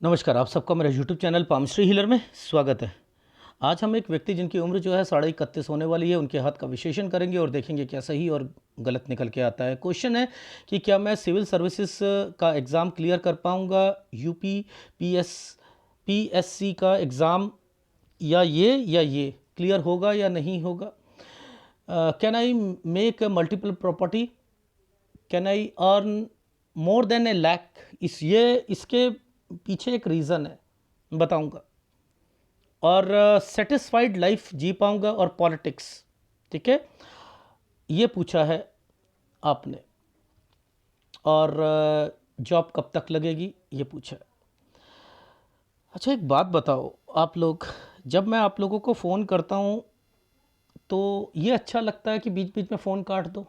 नमस्कार, आप सबका मेरे यूट्यूब चैनल पामश्री हीलर में स्वागत है। आज हम एक व्यक्ति जिनकी उम्र जो है 31.5 होने वाली है, उनके हाथ का विश्लेषण करेंगे और देखेंगे क्या सही और गलत निकल के आता है। क्वेश्चन है कि क्या मैं सिविल सर्विसेज का एग्ज़ाम क्लियर कर पाऊँगा, यूपी पीएससी का एग्ज़ाम, या ये क्लियर होगा या नहीं होगा। Can I make multiple property, can I earn more than a lakh. इसके पीछे एक रीज़न है, बताऊंगा। और सेटिस्फाइड लाइफ जी पाऊंगा, और पॉलिटिक्स। ठीक है, ये पूछा है आपने। और जॉब कब तक लगेगी, ये पूछा है। अच्छा, एक बात बताओ आप लोग, जब मैं आप लोगों को फ़ोन करता हूँ तो ये अच्छा लगता है कि बीच बीच में फ़ोन काट दो,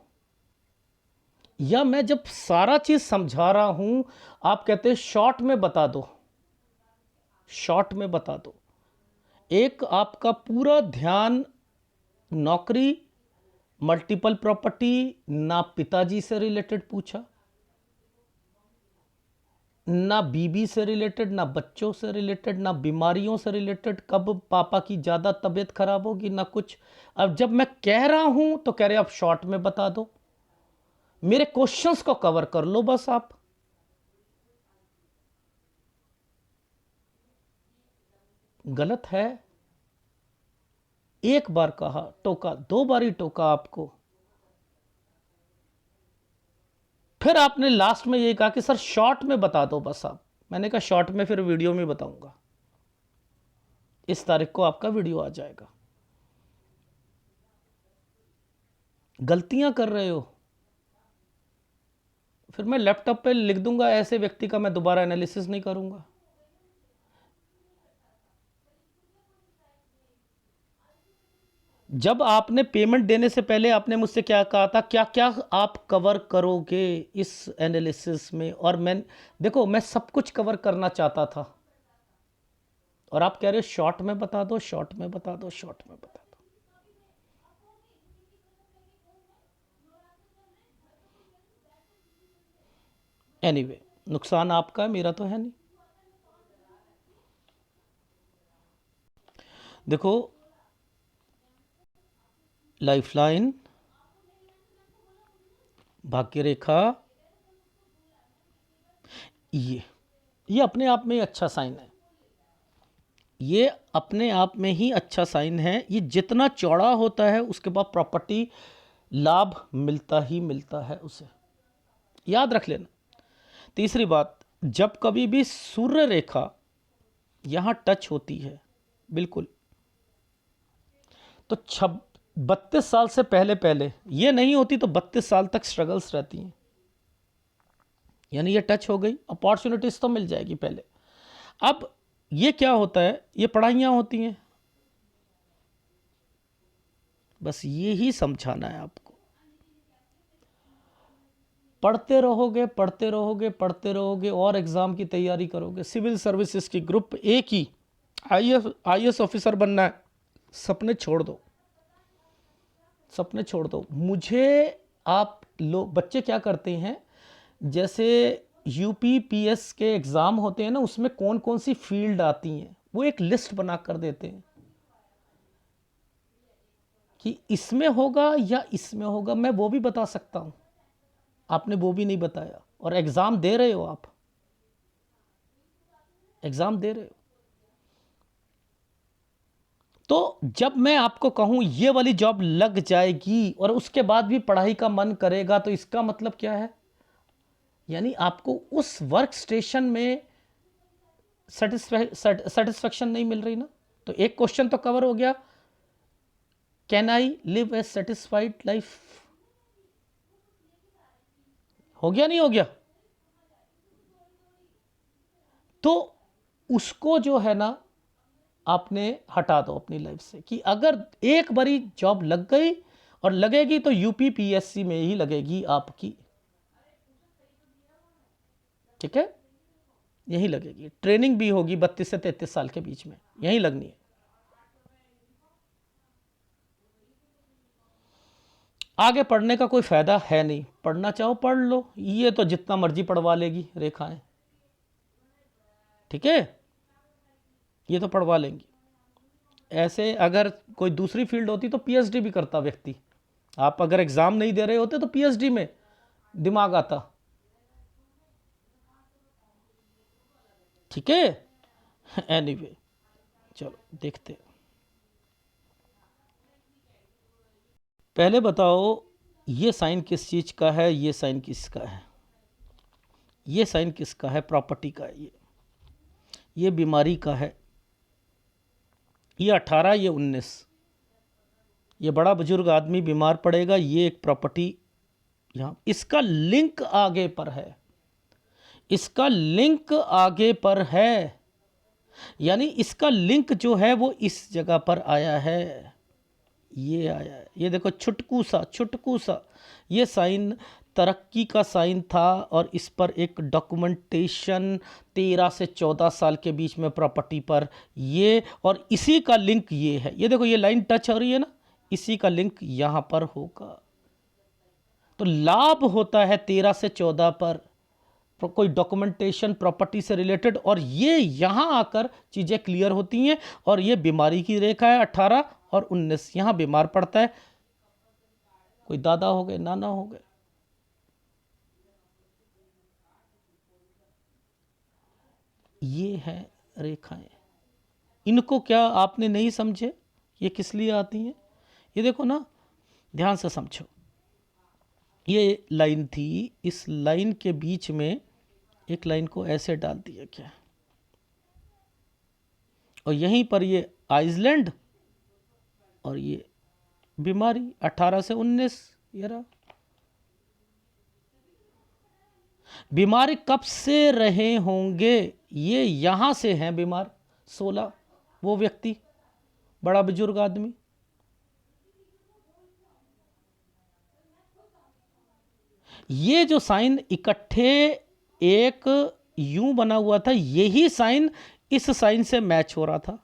या मैं जब सारा चीज़ समझा रहा हूँ आप कहते हैं शॉर्ट में बता दो, शॉर्ट में बता दो। एक आपका पूरा ध्यान नौकरी, मल्टीपल प्रॉपर्टी, ना पिताजी से रिलेटेड पूछा, ना बीबी से रिलेटेड, ना बच्चों से रिलेटेड, ना बीमारियों से रिलेटेड, कब पापा की ज़्यादा तबीयत खराब होगी, ना कुछ। अब जब मैं कह रहा हूं तो कह रहे आप शॉर्ट में बता दो, मेरे क्वेश्चंस को कवर कर लो बस आप। गलत है। एक बार कहा टोका, दो बार ही टोका आपको, फिर आपने लास्ट में ये कहा कि सर शॉर्ट में बता दो बस आप। मैंने कहा शॉर्ट में फिर वीडियो में बताऊंगा, इस तारीख को आपका वीडियो आ जाएगा। गलतियां कर रहे हो, फिर मैं लैपटॉप पे लिख दूंगा, ऐसे व्यक्ति का मैं दोबारा एनालिसिस नहीं करूंगा। जब आपने पेमेंट देने से पहले आपने मुझसे क्या कहा था, क्या क्या आप कवर करोगे इस एनालिसिस में, और मैं देखो मैं सब कुछ कवर करना चाहता था, और आप कह रहे हो शॉर्ट में बता दो, शॉर्ट में बता दो, शॉर्ट में बता दो। एनीवे, नुकसान आपका है, मेरा तो है नहीं। देखो, लाइफलाइन, भाग्य रेखा, ये अपने आप में अच्छा साइन है, ये अपने आप में ही अच्छा साइन है। ये जितना चौड़ा होता है उसके बाद प्रॉपर्टी लाभ मिलता ही मिलता है उसे, याद रख लेना। तीसरी बात, जब कभी भी सूर्य रेखा यहां टच होती है, बिल्कुल, तो 32 साल से पहले पहले ये नहीं होती तो 32 साल तक स्ट्रगल्स रहती हैं। यानी ये टच हो गई, अपॉर्चुनिटीज तो मिल जाएगी पहले। अब ये क्या होता है, ये पढ़ाइयाँ होती हैं, बस ये ही समझाना है आपको। पढ़ते रहोगे, पढ़ते रहोगे, पढ़ते रहोगे, और एग्ज़ाम की तैयारी करोगे। सिविल सर्विसेज की ग्रुप ए की आईएएस ऑफिसर बनना है, सपने छोड़ दो, सपने छोड़ दो। मुझे आप लोग बच्चे क्या करते हैं, जैसे यूपी पीएस के एग्ज़ाम होते हैं ना, उसमें कौन कौन सी फील्ड आती हैं वो एक लिस्ट बना कर देते हैं कि इसमें होगा या इसमें होगा। मैं वो भी बता सकता हूं, आपने वो भी नहीं बताया, और एग्ज़ाम दे रहे हो आप, एग्ज़ाम दे रहे हो। तो जब मैं आपको कहूं ये वाली जॉब लग जाएगी और उसके बाद भी पढ़ाई का मन करेगा, तो इसका मतलब क्या है, यानी आपको उस वर्क स्टेशन में सेटिस्फेक्शन नहीं मिल रही ना। तो एक क्वेश्चन तो कवर हो गया, can I live A satisfied life, हो गया नहीं हो गया। तो उसको जो है ना आपने हटा दो अपनी लाइफ से, कि अगर एक बारी जॉब लग गई और लगेगी तो यूपी पीएससी में ही लगेगी आपकी। ठीक है, यही लगेगी, ट्रेनिंग भी होगी 32 से 33 साल के बीच में, यही लगनी है। आगे पढ़ने का कोई फायदा है नहीं, पढ़ना चाहो पढ़ लो, ये तो जितना मर्जी पढ़वा लेगी रेखाएं। ठीक है, ये तो पढ़वा लेंगे। ऐसे अगर कोई दूसरी फील्ड होती तो पीएचडी भी करता व्यक्ति। आप अगर एग्ज़ाम नहीं दे रहे होते तो पीएचडी में दिमाग आता। ठीक है, एनीवे चलो देखते हैं। पहले बताओ ये साइन किस चीज़ का है, ये साइन किसका है, ये साइन किसका है, प्रॉपर्टी का है, ये बीमारी का है, ये 18, ये 19, ये बड़ा बुजुर्ग आदमी बीमार पड़ेगा, ये एक प्रॉपर्टी यहाँ, इसका लिंक आगे पर है, इसका लिंक आगे पर है, यानी इसका लिंक जो है वो इस जगह पर आया है, ये आया है। ये देखो छुटकू सा ये साइन तरक्की का साइन था, और इस पर एक डॉक्यूमेंटेशन 13 से 14 साल के बीच में प्रॉपर्टी पर, ये और इसी का लिंक ये है। ये देखो ये लाइन टच हो रही है ना, इसी का लिंक यहाँ पर होगा। तो लाभ होता है 13 से 14 पर कोई डॉक्यूमेंटेशन प्रॉपर्टी से रिलेटेड, और ये यहाँ आकर चीज़ें क्लियर होती हैं। और ये बीमारी की रेखा है 18 और 19, यहाँ बीमार पड़ता है, कोई दादा हो गए, नाना हो गए। ये हैं रेखाएं, इनको क्या आपने नहीं समझे, ये किस लिए आती हैं? ये देखो ना, ध्यान से समझो। ये लाइन थी, इस लाइन के बीच में एक लाइन को ऐसे डाल दिया क्या, और यहीं पर ये आइसलैंड और ये बीमारी 18 से 19, ये रहा। बीमार कब से रहे होंगे, ये यहां से हैं बीमार 16, वो व्यक्ति बड़ा बुजुर्ग आदमी। ये जो साइन इकट्ठे एक यूं बना हुआ था, यही साइन इस साइन से मैच हो रहा था।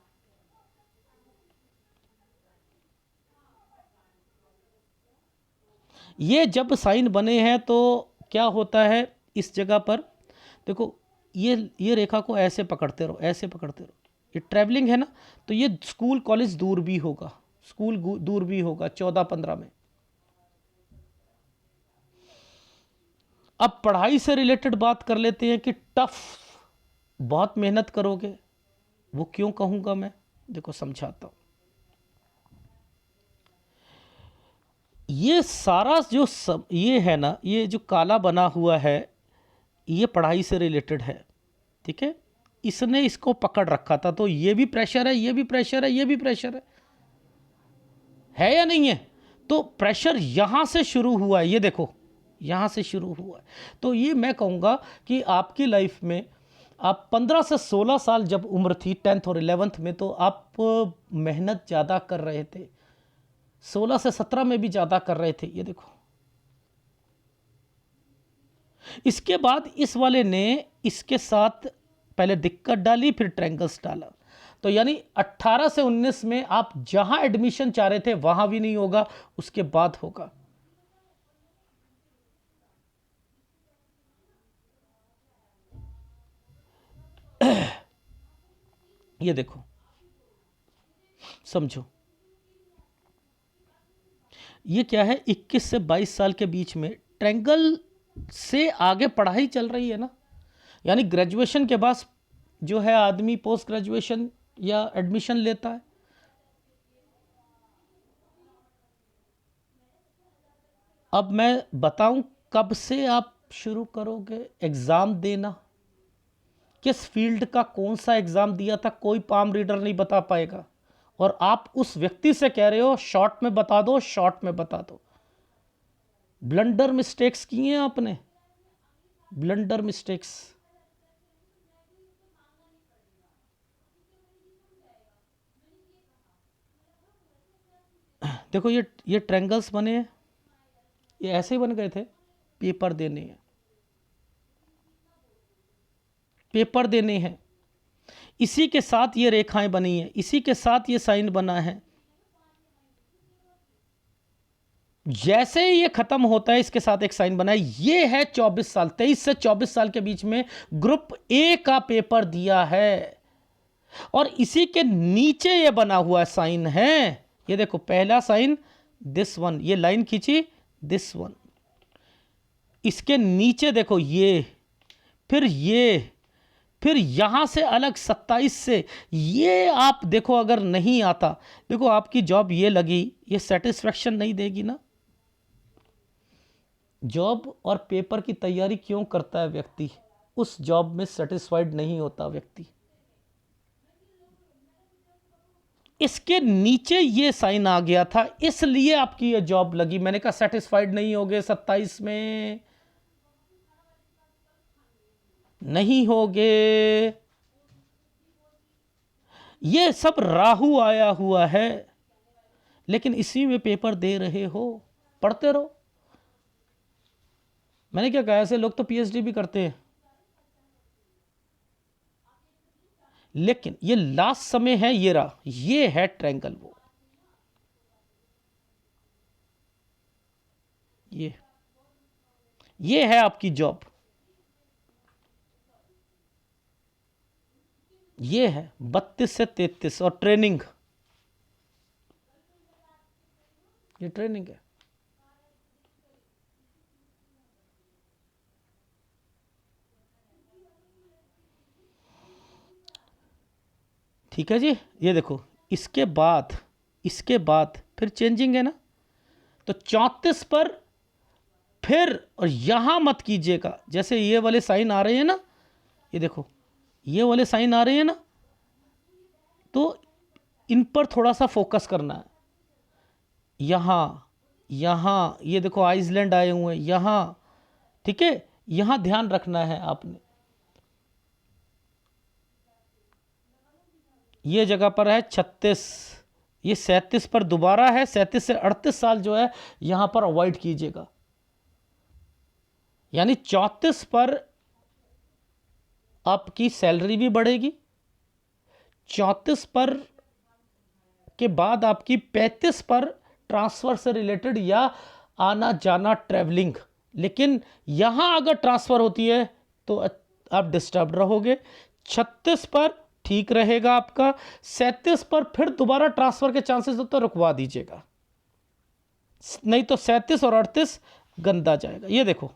ये जब साइन बने हैं तो क्या होता है, इस जगह पर देखो, ये रेखा को ऐसे पकड़ते रहो, ऐसे पकड़ते रहो। ये ट्रैवलिंग है ना, तो ये स्कूल कॉलेज दूर भी होगा, स्कूल दूर भी होगा 14-15 में। अब पढ़ाई से रिलेटेड बात कर लेते हैं कि टफ, बहुत मेहनत करोगे, वो क्यों कहूंगा मैं, देखो समझाता हूं। ये सारा जो ये है ना, ये जो काला बना हुआ है, ये पढ़ाई से रिलेटेड है, ठीक है। इसने इसको पकड़ रखा था, तो ये भी प्रेशर है, ये भी प्रेशर है, ये भी प्रेशर है या नहीं है? तो प्रेशर यहां से शुरू हुआ है, ये देखो यहां से शुरू हुआ है। तो ये मैं कहूंगा कि आपकी लाइफ में आप 15 से 16 साल जब उम्र थी 10th और 11th में, तो आप मेहनत ज़्यादा कर रहे थे, 16 से 17 में भी ज़्यादा कर रहे थे, ये देखो। इसके बाद इस वाले ने इसके साथ पहले दिक्कत डाली, फिर ट्रायंगल्स डाला, तो यानी 18 से 19 में आप जहां एडमिशन चाह रहे थे वहां भी नहीं होगा, उसके बाद होगा। ये देखो, समझो, ये क्या है, 21 से 22 साल के बीच में ट्रायंगल से आगे पढ़ाई चल रही है ना, यानी ग्रेजुएशन के बाद जो है आदमी पोस्ट ग्रेजुएशन या एडमिशन लेता है। अब मैं बताऊं कब से आप शुरू करोगे एग्ज़ाम देना, किस फील्ड का कौन सा एग्ज़ाम दिया था, कोई पाम रीडर नहीं बता पाएगा। और आप उस व्यक्ति से कह रहे हो शॉर्ट में बता दो, शॉर्ट में बता दो। ब्लंडर मिस्टेक्स किए हैं आपने, ब्लंडर मिस्टेक्स। देखो ये ट्रायंगल्स बने हैं, ये ऐसे ही बन गए थे, पेपर देने हैं, पेपर देने हैं, इसी के साथ ये रेखाएं बनी हैं, इसी के साथ ये साइन बना है। जैसे ही ये खत्म होता है इसके साथ एक साइन बना है, ये है 24 साल, 23 से 24 साल के बीच में ग्रुप ए का पेपर दिया है, और इसी के नीचे ये बना हुआ साइन है, ये देखो पहला साइन दिस वन, ये लाइन खींची दिस वन, इसके नीचे देखो ये, फिर यहां से अलग 27 से ये, आप देखो अगर नहीं आता, देखो आपकी जॉब ये लगी, ये सेटिस्फेक्शन नहीं देगी ना। जॉब और पेपर की तैयारी क्यों करता है व्यक्ति? उस जॉब में सेटिस्फाइड नहीं होता व्यक्ति। इसके नीचे ये साइन आ गया था, इसलिए आपकी ये जॉब लगी। मैंने कहा सेटिस्फाइड नहीं होगे 27 में, नहीं होगे। ये सब राहु आया हुआ है, लेकिन इसी में पेपर दे रहे हो, पढ़ते रहो। मैंने क्या कहा, ऐसे लोग तो पीएचडी भी करते हैं, लेकिन ये लास्ट समय है, ये रहा, ये है ट्रायंगल, वो ये है आपकी जॉब, ये है 32 से 33, और ट्रेनिंग, ये ट्रेनिंग है। ठीक है जी, ये देखो इसके बाद फिर चेंजिंग है ना, तो 34 पर फिर, और यहां मत कीजिएगा, जैसे ये वाले साइन आ रहे हैं ना, ये देखो ये वाले साइन आ रहे हैं ना, तो इन पर थोड़ा सा फोकस करना है। यहां ये देखो आइसलैंड आए हुए हैं यहां, ठीक है, यहां ध्यान रखना है आपने। ये जगह पर है 36, ये 37 पर दोबारा है, 37 से 38 साल जो है यहां पर अवॉइड कीजिएगा। यानी 34 पर आपकी सैलरी भी बढ़ेगी, 34 पर के बाद आपकी 35 पर ट्रांसफर से रिलेटेड या आना जाना ट्रैवलिंग, लेकिन यहां अगर ट्रांसफर होती है तो आप डिस्टर्ब रहोगे। 36 पर ठीक रहेगा आपका, 37 पर फिर दोबारा ट्रांसफर के चांसेस हो तो रुकवा दीजिएगा, नहीं तो 37 और 38 गंदा जाएगा। ये देखो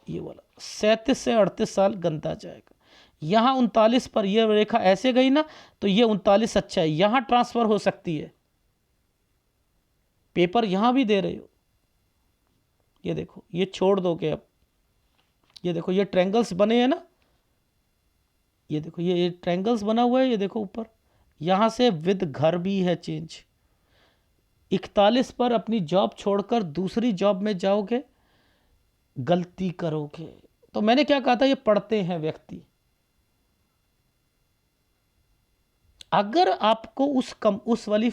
ये वाला 37 से 38 साल गंदा जाएगा। यहां 39 पर यह रेखा ऐसे गई ना, तो ये 39 अच्छा है, यहां ट्रांसफर हो सकती है, पेपर यहां भी दे रहे हो। ये देखो ये छोड़ दोगे अब, ये देखो ये ट्रायंगल्स बने हैं ना, ये देखो ये ट्रायंगल्स बना हुआ है, ये देखो ऊपर, यहां से विद घर भी है चेंज। 41 पर अपनी जॉब छोड़कर दूसरी जॉब में जाओगे, गलती करोगे। तो मैंने क्या कहा था, ये पढ़ते हैं व्यक्ति। अगर आपको उस वाली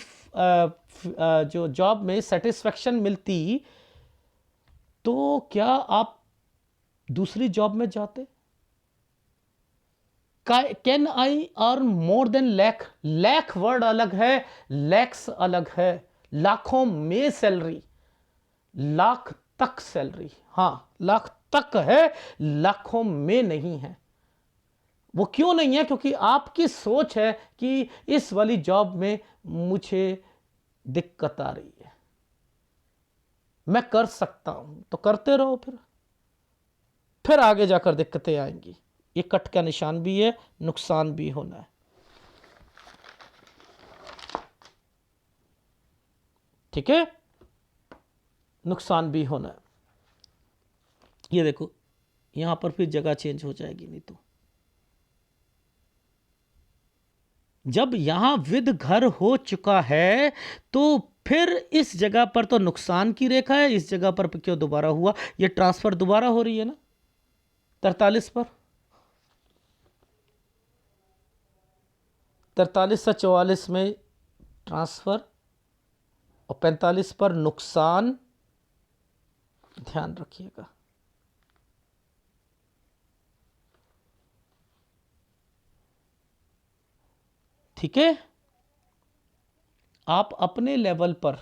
जो जॉब में सेटिस्फेक्शन मिलती, तो क्या आप दूसरी जॉब में जाते? Can I earn more then lakh? Lakh word अलग है, लैक्स अलग है, लाखों में सैलरी, लाख तक सैलरी, हां लाख तक है, लाखों में नहीं है। वो क्यों नहीं है? क्योंकि आपकी सोच है कि इस वाली जॉब में मुझे दिक्कत आ रही है, मैं कर सकता हूं, तो करते रहो, फिर आगे जाकर दिक्कतें आएंगी। ये कट का निशान भी है, नुकसान भी होना है। ठीक है, नुकसान भी होना है। ये देखो यहां पर फिर जगह चेंज हो जाएगी, नहीं तो जब यहां विद घर हो चुका है तो फिर इस जगह पर तो नुकसान की रेखा है, इस जगह पर क्यों दोबारा हुआ? ये ट्रांसफर दोबारा हो रही है ना 43 पर, 43 से 44 में ट्रांसफर, और 45 पर नुकसान, ध्यान रखिएगा। ठीक है, आप अपने लेवल पर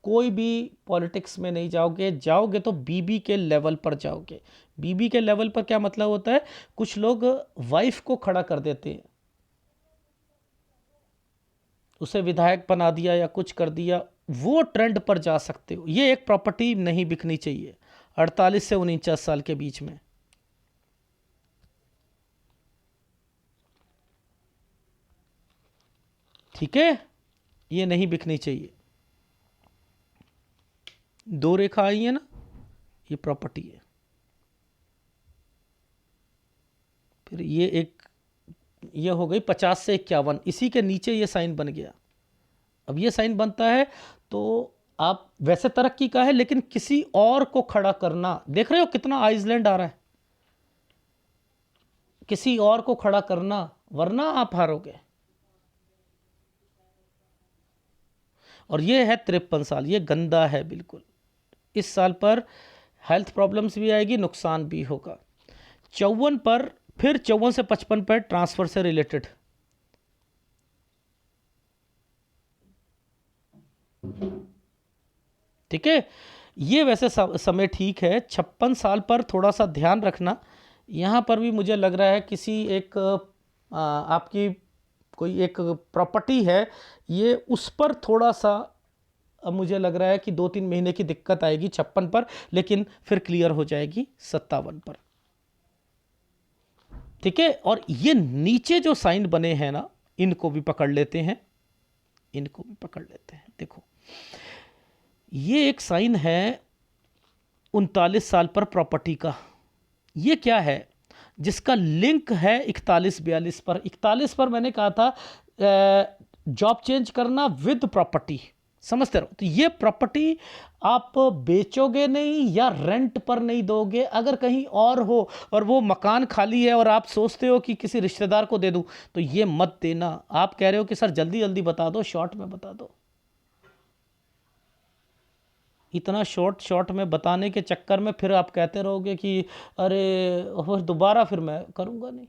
कोई भी पॉलिटिक्स में नहीं जाओगे, जाओगे तो बीबी के लेवल पर जाओगे। बीबी के लेवल पर क्या मतलब होता है, कुछ लोग वाइफ को खड़ा कर देते हैं, उसे विधायक बना दिया या कुछ कर दिया, वो ट्रेंड पर जा सकते हो। ये एक प्रॉपर्टी नहीं बिकनी चाहिए 48 से 49 साल के बीच में। ठीक है, ये नहीं बिकनी चाहिए। 2 रेखा आई है ना, ये प्रॉपर्टी है। फिर ये एक, ये हो गई 50 से 51, इसी के नीचे ये साइन बन गया। अब ये साइन बनता है तो आप वैसे तरक्की का है, लेकिन किसी और को खड़ा करना, देख रहे हो कितना आइसलैंड आ रहा है, किसी और को खड़ा करना, वरना आप हारोगे। और ये है 53 साल, ये गंदा है बिल्कुल। इस साल पर हेल्थ प्रॉब्लम्स भी आएगी, नुकसान भी होगा। 54 पर, फिर 54 से 55 पर ट्रांसफर से रिलेटेड, ठीक है। ये वैसे समय ठीक है। 56 साल पर थोड़ा सा ध्यान रखना, यहाँ पर भी मुझे लग रहा है किसी एक आपकी कोई एक प्रॉपर्टी है, ये उस पर थोड़ा सा मुझे लग रहा है कि 2-3 महीने की दिक्कत आएगी 56 पर, लेकिन फिर क्लियर हो जाएगी 57 पर। ठीक है। और ये नीचे जो साइन बने हैं ना, इनको भी पकड़ लेते हैं, इनको भी पकड़ लेते हैं। देखो, ये एक साइन है 39 साल पर प्रॉपर्टी का। ये क्या है, जिसका लिंक है 41-42 पर। 41 पर मैंने कहा था जॉब चेंज करना विद प्रॉपर्टी, समझते रहो। तो ये प्रॉपर्टी आप बेचोगे नहीं या रेंट पर नहीं दोगे। अगर कहीं और हो और वो मकान खाली है और आप सोचते हो कि किसी रिश्तेदार को दे दूं, तो ये मत देना। आप कह रहे हो कि सर जल्दी जल्दी बता दो, शॉर्ट में बता दो। इतना शॉर्ट में बताने के चक्कर में फिर आप कहते रहोगे कि अरे और दोबारा फिर मैं करूँगा नहीं।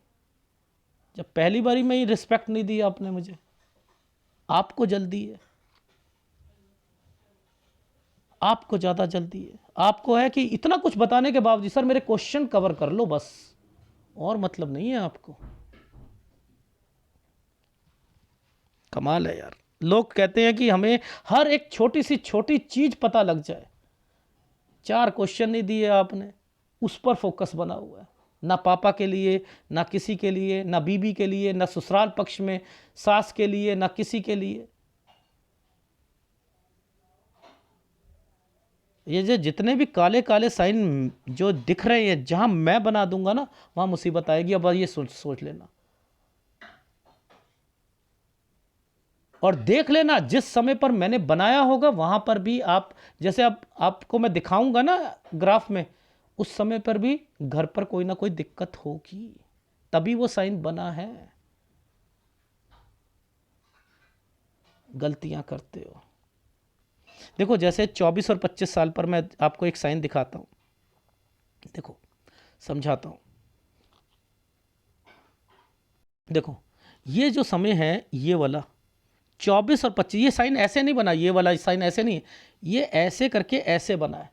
जब पहली बारी में ही रिस्पेक्ट नहीं दी आपने मुझे, आपको जल्दी है, आपको ज़्यादा जल्दी है। आपको है कि इतना कुछ बताने के बावजूद सर मेरे क्वेश्चन कवर कर लो बस, और मतलब नहीं है आपको। कमाल है यार। लोग कहते हैं कि हमें हर एक छोटी सी छोटी चीज़ पता लग जाए। 4 क्वेश्चन नहीं दिए आपने, उस पर फोकस बना हुआ है। ना पापा के लिए, ना किसी के लिए, ना बीबी के लिए, ना ससुराल पक्ष में सास के लिए, ना किसी के लिए। ये जो जितने भी काले काले साइन जो दिख रहे हैं, जहां मैं बना दूंगा ना, वहां मुसीबत आएगी। अब ये सोच लेना और देख लेना, जिस समय पर मैंने बनाया होगा वहां पर भी आप, जैसे अब आपको मैं दिखाऊंगा ना ग्राफ में, उस समय पर भी घर पर कोई ना कोई दिक्कत होगी, तभी वो साइन बना है। गलतियां करते हो। देखो, जैसे 24 और 25 साल पर मैं आपको एक साइन दिखाता हूं, देखो समझाता हूं। देखो, ये जो समय है, ये वाला 24 और 25, ये साइन ऐसे नहीं बना, ये वाला साइन ऐसे नहीं है, ये ऐसे करके ऐसे बना है,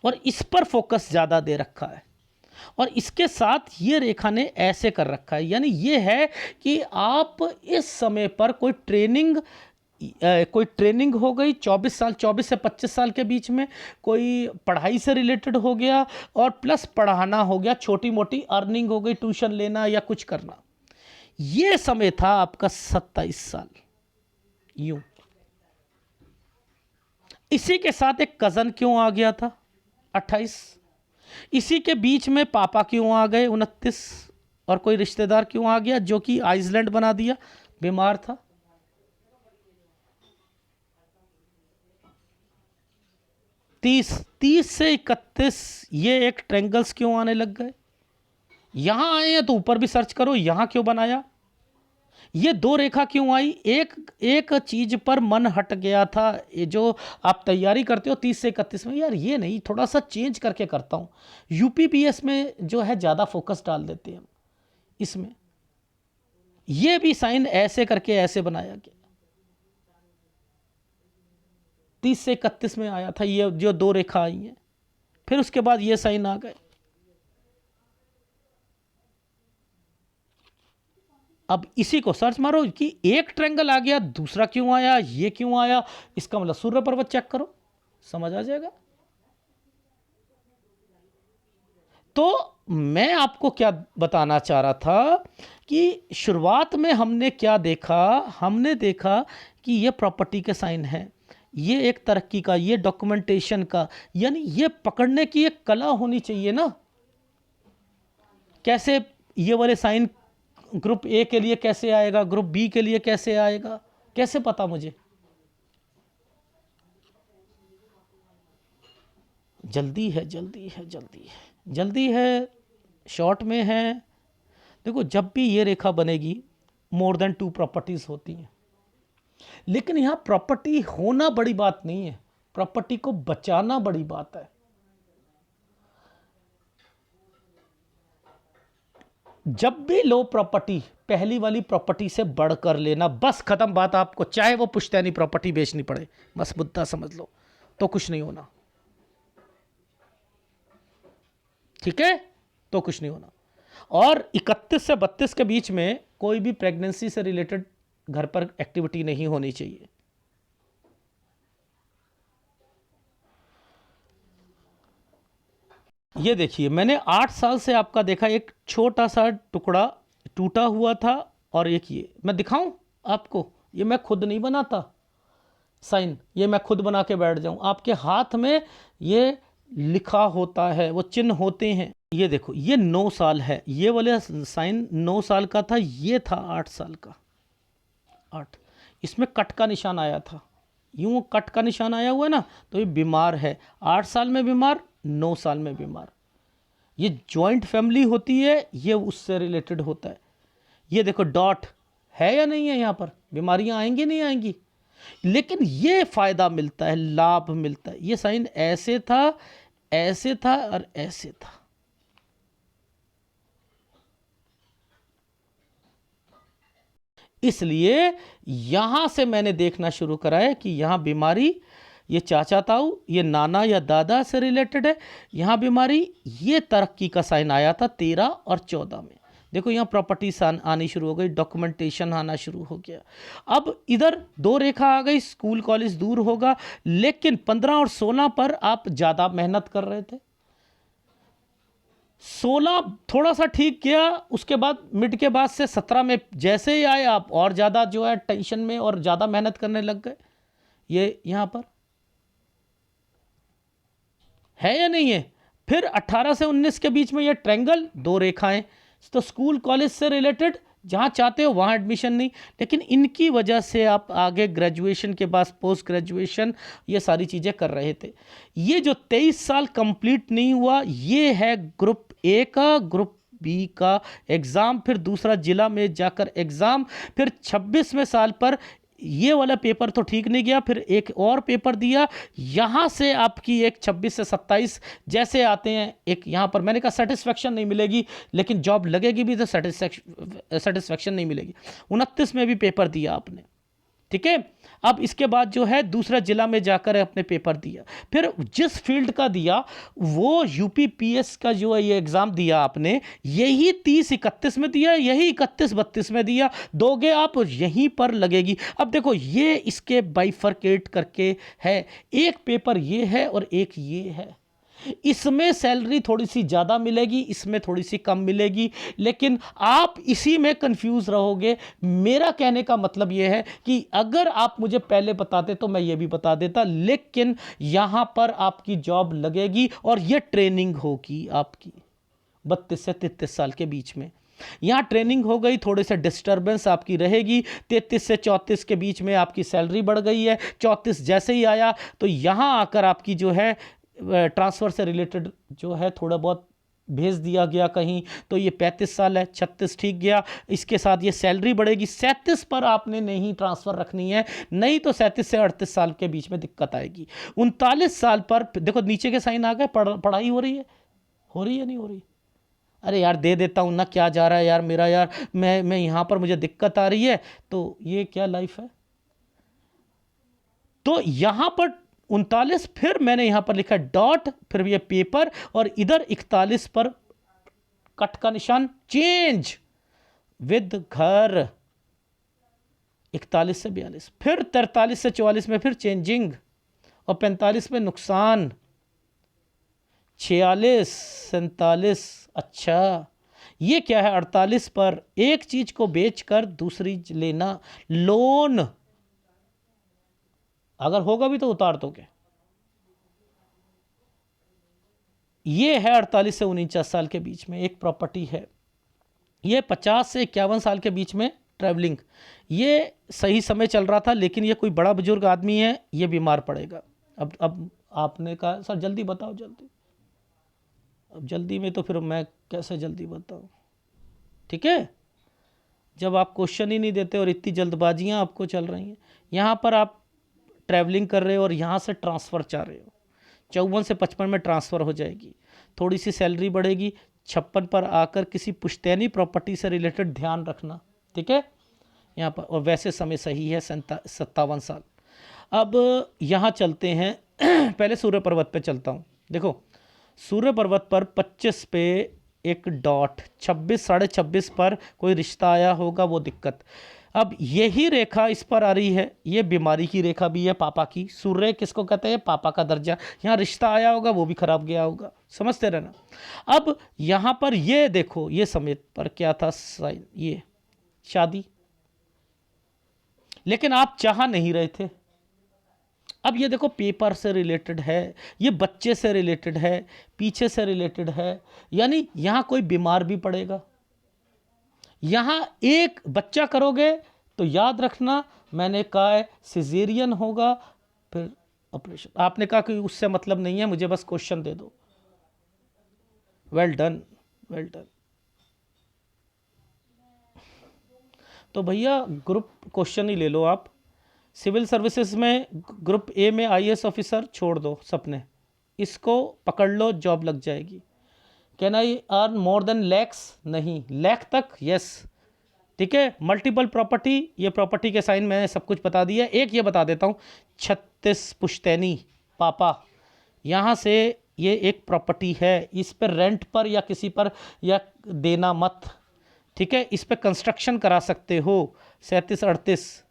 और इस पर फोकस ज़्यादा दे रखा है। और इसके साथ ये रेखा ने ऐसे कर रखा है, यानी ये है कि आप इस समय पर कोई ट्रेनिंग हो गई 24 से 25 साल के बीच में, कोई पढ़ाई से रिलेटेड हो गया, और प्लस पढ़ाना हो गया, छोटी मोटी अर्निंग हो गई, ट्यूशन लेना या कुछ करना। ये समय था आपका 27 साल। यूं इसी के साथ एक कजन क्यों आ गया था 28, इसी के बीच में पापा क्यों आ गए 29, और कोई रिश्तेदार क्यों आ गया जो कि आइसलैंड बना दिया, बीमार था। 30 से 31, ये एक ट्रेंगल्स क्यों आने लग गए। यहां आए हैं तो ऊपर भी सर्च करो, यहां क्यों बनाया, ये 2 रेखा क्यों आई। एक चीज पर मन हट गया था। ये जो आप तैयारी करते हो 30 से 31 में, यार ये नहीं, थोड़ा सा चेंज करके करता हूं। यूपीपीएस में जो है ज़्यादा फोकस डाल देते हैं इसमें। ये भी साइन ऐसे करके ऐसे बनाया गया। 30 से 31 में आया था, ये जो दो रेखा आई हैं, फिर उसके बाद ये साइन आ गए। अब इसी को सर्च मारो कि एक ट्रायंगल आ गया, दूसरा क्यों आया, ये क्यों आया, इसका मतलब सूर्य पर्वत चेक करो, समझ आ जाएगा। तो मैं आपको क्या बताना चाह रहा था कि शुरुआत में हमने क्या देखा, हमने देखा कि ये प्रॉपर्टी के साइन है, ये एक तरक्की का, ये डॉक्यूमेंटेशन का, यानी ये पकड़ने की एक कला होनी चाहिए ना। कैसे ये वाले साइन ग्रुप ए के लिए कैसे आएगा, ग्रुप बी के लिए कैसे आएगा, कैसे पता मुझे? जल्दी है, जल्दी है, जल्दी है, जल्दी है, शॉर्ट में है। देखो, जब भी ये रेखा बनेगी मोर देन 2 प्रॉपर्टीज होती हैं, लेकिन यहां प्रॉपर्टी होना बड़ी बात नहीं है, प्रॉपर्टी को बचाना बड़ी बात है। जब भी लो प्रॉपर्टी पहली वाली प्रॉपर्टी से बढ़कर लेना, बस खत्म बात। आपको चाहे वो पुश्तैनी प्रॉपर्टी बेचनी पड़े, बस मुद्दा समझ लो, तो कुछ नहीं होना, ठीक है, तो कुछ नहीं होना। और 31 से 32 के बीच में कोई भी प्रेगनेंसी से रिलेटेड घर पर एक्टिविटी नहीं होनी चाहिए। ये देखिए, मैंने 8 साल से आपका देखा, एक छोटा सा टुकड़ा टूटा हुआ था, और एक ये मैं दिखाऊं आपको, ये मैं खुद नहीं बनाता साइन, ये मैं खुद बना के बैठ जाऊं, आपके हाथ में ये लिखा होता है, वो चिन्ह होते हैं। ये देखो, ये 9 साल है, ये वाले साइन 9 साल का था, ये था 8 साल का। 8, इसमें कट का निशान आया था, यूं कट का निशान आया हुआ है ना, तो ये बीमार है, 8 साल में बीमार, 9 साल में बीमार। ये जॉइंट फैमिली होती है, ये उससे रिलेटेड होता है। ये देखो डॉट है या नहीं है, यहां पर बीमारियां आएंगी नहीं आएंगी, लेकिन ये फायदा मिलता है, लाभ मिलता है। ये साइन ऐसे था, ऐसे था और ऐसे था, इसलिए यहां से मैंने देखना शुरू करा है कि यहां बीमारी, ये चाचा ताऊ, ये नाना या दादा से रिलेटेड है, यहां बीमारी। ये तरक्की का साइन आया था 13 और 14 में। देखो, यहां प्रॉपर्टी आनी शुरू हो गई, डॉक्यूमेंटेशन आना शुरू हो गया। अब इधर 2 रेखा आ गई, स्कूल कॉलेज दूर होगा, लेकिन 15 और 16 पर आप ज़्यादा मेहनत कर रहे थे। 16 थोड़ा सा ठीक किया, उसके बाद मिड के बाद से 17 में जैसे ही आए आप और ज़्यादा जो है टेंशन में और ज़्यादा मेहनत करने लग गए। ये यहां पर है या नहीं है? फिर 18 से 19 के बीच में ये ट्रायंगल, 2 रेखाएं, तो स्कूल कॉलेज से रिलेटेड जहां चाहते हो वहां एडमिशन नहीं, लेकिन इनकी वजह से आप आगे ग्रेजुएशन के बाद पोस्ट ग्रेजुएशन ये सारी चीज़ें कर रहे थे। ये जो 23 साल कंप्लीट नहीं हुआ, ये है ग्रुप ए का, ग्रुप बी का एग्ज़ाम, फिर दूसरा जिला में जाकर एग्ज़ाम, फिर 26वें साल पर ये वाला पेपर तो ठीक नहीं गया, फिर एक और पेपर दिया, यहाँ से आपकी एक 26 से 27 जैसे आते हैं, एक यहाँ पर मैंने कहा सेटिस्फेक्शन नहीं मिलेगी, लेकिन जॉब लगेगी भी तो सेटिस्फेक्शन नहीं मिलेगी। 29 में भी पेपर दिया आपने, ठीक है। अब इसके बाद जो है दूसरा जिला में जाकर अपने पेपर दिया, फिर जिस फील्ड का दिया वो यूपीपीएस का जो है ये एग्ज़ाम दिया आपने, यही 30-31 में दिया, यही 31-32 में दिया, दोगे आप यहीं पर लगेगी। अब देखो, ये इसके बाइफरकेट करके है, एक पेपर ये है और एक ये है, इसमें सैलरी थोड़ी सी ज़्यादा मिलेगी, इसमें थोड़ी सी कम मिलेगी, लेकिन आप इसी में कंफ्यूज रहोगे। मेरा कहने का मतलब यह है कि अगर आप मुझे पहले बताते तो मैं ये भी बता देता, लेकिन यहां पर आपकी जॉब लगेगी और ये ट्रेनिंग होगी आपकी 32 से 33 साल के बीच में। यहाँ ट्रेनिंग हो गई, थोड़े से डिस्टर्बेंस आपकी रहेगी, 33 से 34 के बीच में आपकी सैलरी बढ़ गई है, 34 जैसे ही आया तो यहाँ आकर आपकी जो है ट्रांसफ़र से रिलेटेड जो है थोड़ा बहुत भेज दिया गया कहीं, तो ये 35 साल है, 36 ठीक गया, इसके साथ ये सैलरी बढ़ेगी, 37 पर आपने नहीं ट्रांसफ़र रखनी है, नहीं तो 37 से 38 साल के बीच में दिक्कत आएगी। 39 साल पर देखो नीचे के साइन आ गए, पढ़ाई हो रही है नहीं हो रही? अरे यार दे देता हूँ ना, क्या जा रहा है यार मेरा, यार मैं यहाँ पर मुझे दिक्कत आ रही है, तो ये क्या लाइफ है। तो यहाँ पर 39, फिर मैंने यहाँ पर लिखा डॉट, फिर ये पेपर, और इधर 41 पर कट का निशान, चेंज विद घर 41 से 42, फिर 43 से 44 में फिर चेंजिंग, और 45 में नुकसान, 46, 47, अच्छा ये क्या है, 48 पर एक चीज को बेचकर दूसरी लेना, लोन, अगर होगा भी तो उतार दोगे। ये है 48 से 49 साल के बीच में एक प्रॉपर्टी है। ये 50 से 51 साल के बीच में ट्रैवलिंग, ये सही समय चल रहा था, लेकिन ये कोई बड़ा बुजुर्ग आदमी है, ये बीमार पड़ेगा। अब आपने कहा सर जल्दी बताओ, जल्दी, अब जल्दी में तो फिर मैं कैसे जल्दी बताऊं, ठीक है, जब आप क्वेश्चन ही नहीं देते और इतनी जल्दबाजियां आपको चल रही हैं। यहाँ पर आप ट्रैवलिंग कर रहे हो और यहाँ से ट्रांसफ़र चाह रहे हो, 54 से 55 में ट्रांसफ़र हो जाएगी, थोड़ी सी सैलरी बढ़ेगी, 56 पर आकर किसी पुश्तैनी प्रॉपर्टी से रिलेटेड ध्यान रखना, ठीक है यहाँ पर। और वैसे समय सही है 57 साल। अब यहाँ चलते हैं पहले सूर्य पर्वत पे चलता हूँ। देखो सूर्य पर्वत पर 25 पे एक डॉट, 26, 26.5 पर कोई रिश्ता आया होगा, वो दिक्कत। अब यही रेखा इस पर आ रही है, ये बीमारी की रेखा भी है पापा की। सूर्य किसको कहते हैं, पापा का दर्जा। यहाँ रिश्ता आया होगा, वो भी खराब गया होगा, समझते रहना। अब यहाँ पर ये देखो, ये समय पर क्या था साइन, ये शादी, लेकिन आप चाह नहीं रहे थे। अब ये देखो पेपर से रिलेटेड है, ये बच्चे से रिलेटेड है, पीछे से रिलेटेड है, यानी यहाँ कोई बीमार भी पड़ेगा। यहाँ एक बच्चा करोगे तो याद रखना, मैंने कहा है सिजेरियन होगा फिर ऑपरेशन। आपने कहा कि उससे मतलब नहीं है, मुझे बस क्वेश्चन दे दो। Well done, well done. तो भैया ग्रुप क्वेश्चन ही ले लो आप। सिविल सर्विसेज में ग्रुप ए में आईएएस ऑफिसर छोड़ दो सपने, इसको पकड़ लो, जॉब लग जाएगी। Can I earn more then lakhs, नहीं, लैख तक यस, ठीक है। मल्टीपल प्रॉपर्टी, ये प्रॉपर्टी के साइन मैंने सब कुछ बता दिया। एक ये बता देता हूँ, 36 पुश्तैनी पापा, यहाँ से ये एक प्रॉपर्टी है, इस पर रेंट पर या किसी पर या देना मत, ठीक है। इस पर कंस्ट्रक्शन करा सकते हो, 37, 38,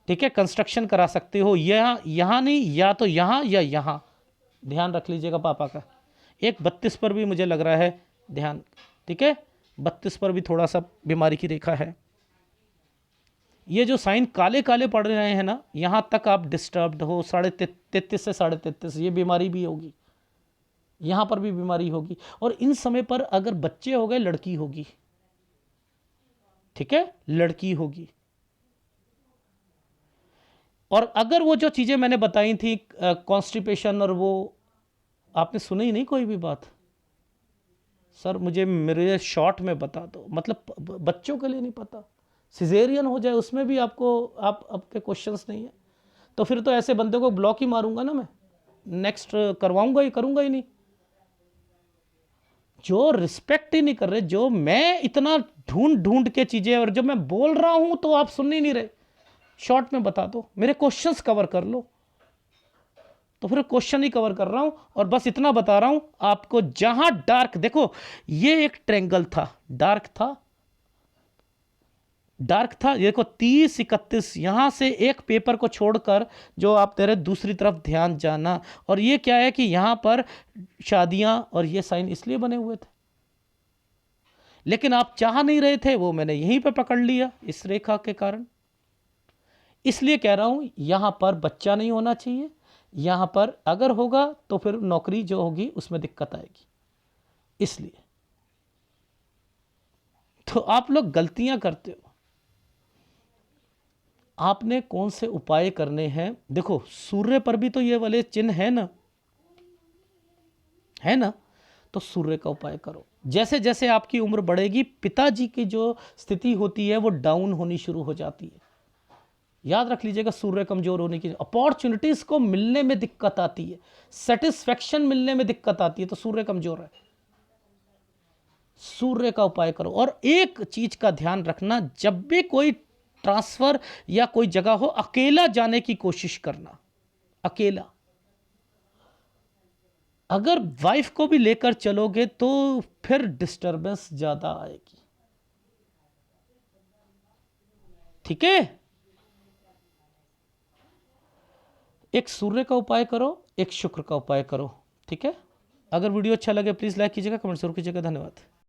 ठीक है, कंस्ट्रक्शन करा सकते हो। यहाँ नहीं, या तो यहाँ या यहाँ, ध्यान रख लीजिएगा पापा का। एक 32 पर भी मुझे लग रहा है ध्यान, ठीक है, 32 पर भी थोड़ा सा बीमारी की रेखा है। ये जो साइन काले काले पड़ रहे हैं ना, यहाँ तक आप डिस्टर्ब्ड हो, 33 से 33, ये बीमारी भी होगी, यहाँ पर भी बीमारी होगी। और इन समय पर अगर बच्चे हो गए, लड़की होगी, ठीक है, लड़की होगी। और अगर वो जो चीज़ें मैंने बताई थी, कॉन्स्टिपेशन, और वो आपने सुनी ही नहीं कोई भी बात, सर मुझे मेरे शॉर्ट में बता दो, मतलब बच्चों के लिए नहीं पता, सिजेरियन हो जाए उसमें भी आपको आपके क्वेश्चंस नहीं है, तो फिर तो ऐसे बंदे को ब्लॉक ही मारूंगा ना मैं, नेक्स्ट करवाऊंगा ही, करूंगा ही नहीं। जो रिस्पेक्ट ही नहीं कर रहे, जो मैं इतना ढूंढ ढूंढ के चीज़ें, और जब मैं बोल रहा हूं तो आप सुन ही नहीं रहे, शॉर्ट में बता दो, मेरे क्वेश्चंस कवर कर लो। तो फिर क्वेश्चन ही कवर कर रहा हूं और बस इतना बता रहा हूं आपको। जहां डार्क, देखो ये एक ट्रेंगल था, डार्क था, डार्क था, ये देखो 30, 31, यहां से एक पेपर को छोड़कर जो आप तेरे दूसरी तरफ ध्यान जाना। और ये क्या है कि यहां पर शादियां और ये साइन इसलिए बने हुए थे, लेकिन आप चाह नहीं रहे थे, वो मैंने यहीं पे पकड़ लिया इस रेखा के कारण। इसलिए कह रहा हूं यहां पर बच्चा नहीं होना चाहिए, यहां पर अगर होगा तो फिर नौकरी जो होगी उसमें दिक्कत आएगी। इसलिए तो आप लोग गलतियां करते हो। आपने कौन से उपाय करने हैं, देखो सूर्य पर भी तो ये वाले चिन्ह है ना, है ना, तो सूर्य का उपाय करो। जैसे जैसे आपकी उम्र बढ़ेगी, पिताजी की जो स्थिति होती है वो डाउन होनी शुरू हो जाती है। याद रख लीजिएगा, सूर्य कमजोर होने की, अपॉर्चुनिटीज को मिलने में दिक्कत आती है, सेटिस्फैक्शन मिलने में दिक्कत आती है, तो सूर्य कमजोर है। सूर्य का उपाय करो। और एक चीज का ध्यान रखना, जब भी कोई ट्रांसफर या कोई जगह हो, अकेला जाने की कोशिश करना, अकेला। अगर वाइफ को भी लेकर चलोगे तो फिर डिस्टरबेंस ज्यादा आएगी। ठीक है, एक सूर्य का उपाय करो, एक शुक्र का उपाय करो। ठीक है, अगर वीडियो अच्छा लगे प्लीज लाइक कीजिएगा, कमेंट जरूर कीजिएगा। धन्यवाद।